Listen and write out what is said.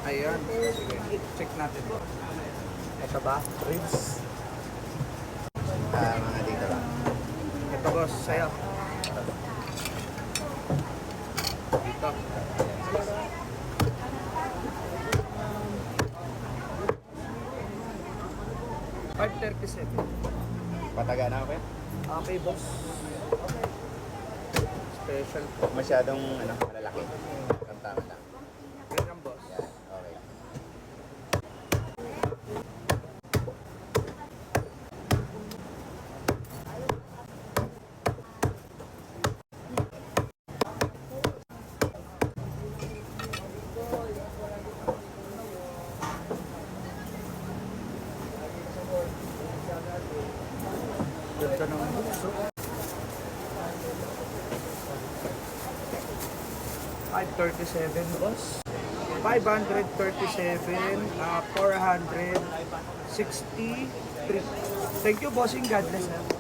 Ayan. Sige. Check natin. Ito ba? Ribs. Mga dito lang. Ito boss, sa'yo. Dito. $5.37. Pataga na ako Okay, boss. Special po. Masyadong malalaki. Tama lang. Ganyan, boss. Yan, okay. Ganda ng bukso. 537 boss. 537, 463. Thank you, bossing. God bless.